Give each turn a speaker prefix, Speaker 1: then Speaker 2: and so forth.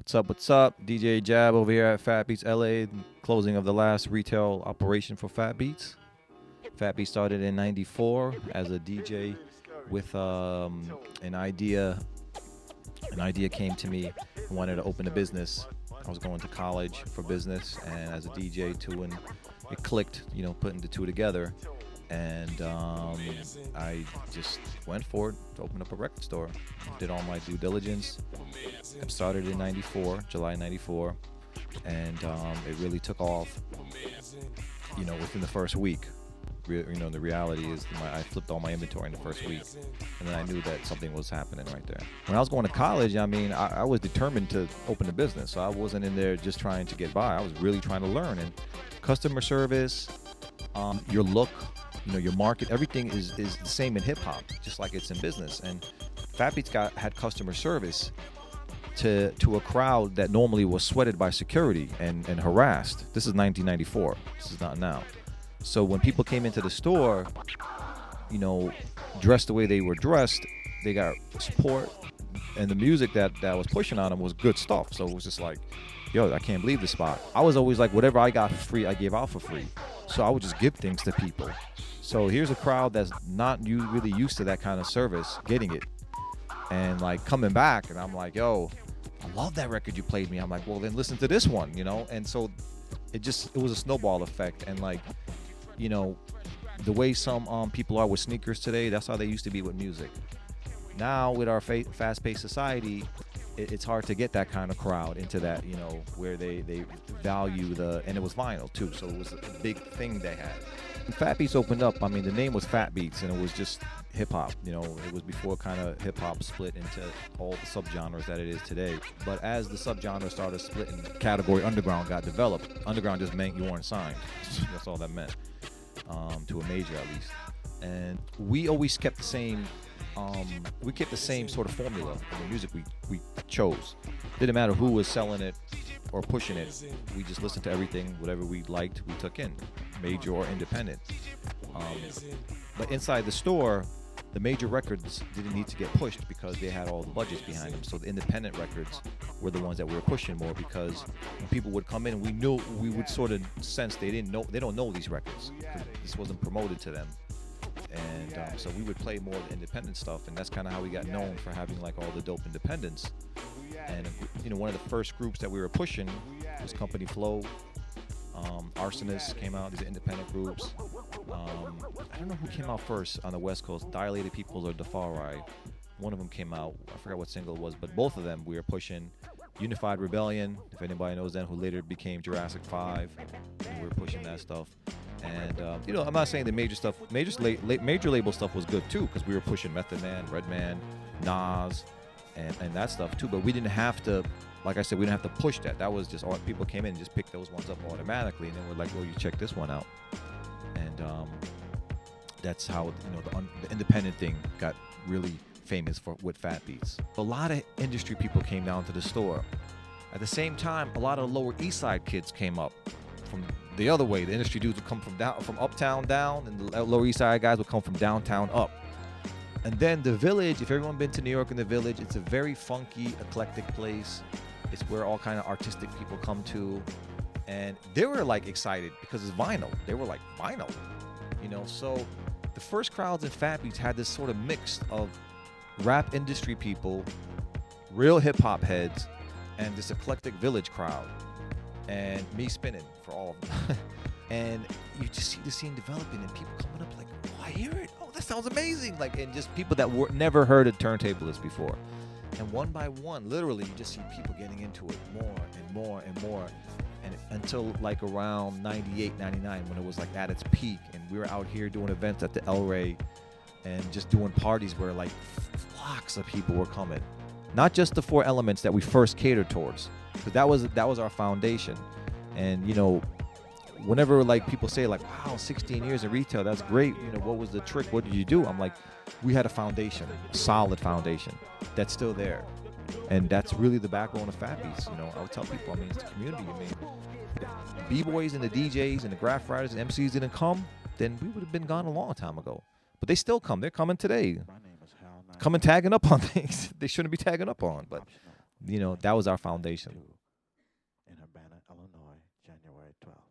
Speaker 1: What's up? What's up? DJ Jab over here at Fat Beats LA, closing of the last retail operation for Fat Beats. Fat Beats started in '94 as a DJ with an idea. An idea came to me. I wanted to open a business. I was going to college for business, and as a DJ too, and it clicked. Putting the two together, and I just went for it to open up a record store. Did all my due diligence. I started in '94, July '94, and it really took off. Within the first week. The reality is I flipped all my inventory in the first week, and then I knew that something was happening right there. When I was going to college, I was determined to open a business, so I wasn't in there just trying to get by. I was really trying to learn, and customer service, your look, your market, everything is the same in hip-hop, just like it's in business. And Fat Beats had customer service to a crowd that normally was sweated by security and harassed. This is 1994. This is not now. So when people came into the store, dressed the way they were dressed, they got support, and the music that was pushing on them was good stuff. So it was just like, yo, I can't believe this spot. I was always like, whatever I got for free, I gave out for free. So I would just give things to people. So here's a crowd that's not really used to that kind of service, getting it, and like coming back, and I'm like, yo, I love that record you played me. I'm like, well, then listen to this one, And so it was a snowball effect, and like, the way some people are with sneakers today, that's how they used to be with music. Now with our fast-paced society, it's hard to get that kind of crowd into that, where they value and it was vinyl too, so it was a big thing they had. When Fat Beats opened up, the name was Fat Beats, and it was just hip-hop. It was before kind of hip-hop split into all the subgenres that it is today. But as the subgenres started splitting, the category underground got developed. Underground just meant you weren't signed. That's all that meant, to a major at least. And we always kept the same sort of formula in the music we chose. Didn't matter who was selling it or pushing it. We just listened to everything, whatever we liked, we took in, major or independent. But inside the store, the major records didn't need to get pushed because they had all the budgets behind them. So the independent records were the ones that we were pushing more, because when people would come in, we would sort of sense they don't know these records. This wasn't promoted to them. And so we would play more of the independent stuff, and that's kind of how we got known, for having like all the dope independents. And one of the first groups that we were pushing was Company Flow. Arsonists came out. These are independent groups. I don't know who came out first on the West Coast, Dilated Peoples or Defari. One of them came out. I forgot what single it was, but both of them we were pushing. Unified Rebellion, if anybody knows them, who later became Jurassic 5. We were pushing that stuff. And I'm not saying the major stuff, major label stuff was good too, because we were pushing Method Man, Redman, Nas, and that stuff too. But we didn't have to, like I said, we didn't have to push that. That was just all people came in and just picked those ones up automatically, and then we're like, well, you check this one out. And that's how the independent thing got really famous with Fat Beats. A lot of industry people came down to the store. At the same time, a lot of Lower East Side kids came up from the other way. The industry dudes would come from uptown down, and the Lower East Side guys would come from downtown up. And then the Village, if everyone been to New York in the Village, it's a very funky, eclectic place. It's where all kind of artistic people come to. And they were like excited because it's vinyl. They were like, vinyl, So the first crowds in Fat Beats had this sort of mix of rap industry people, real hip hop heads, and this eclectic Village crowd. And me spinning for all of them. And you just see the scene developing, and people coming up like, oh, I hear it. Oh, that sounds amazing. Like, and just people that never heard a turntablist before. And one by one, literally, you just see people getting into it more and more and more. And until like around 98, 99, when it was like at its peak, and we were out here doing events at the El Rey and just doing parties where like flocks of people were coming. Not just the four elements that we first catered towards, because that was our foundation. And whenever like people say like, wow, 16 years in retail, that's great. What was the trick? What did you do? I'm like, we had a foundation, a solid foundation that's still there. And that's really the backbone of Fat Beats. I would tell people, it's the community. If B-boys and the DJs and the graph writers and MCs didn't come, then we would have been gone a long time ago. But they still come. They're coming today. Coming tagging up on things they shouldn't be tagging up on. But That was our foundation.
Speaker 2: In Urbana, Illinois, January 12th.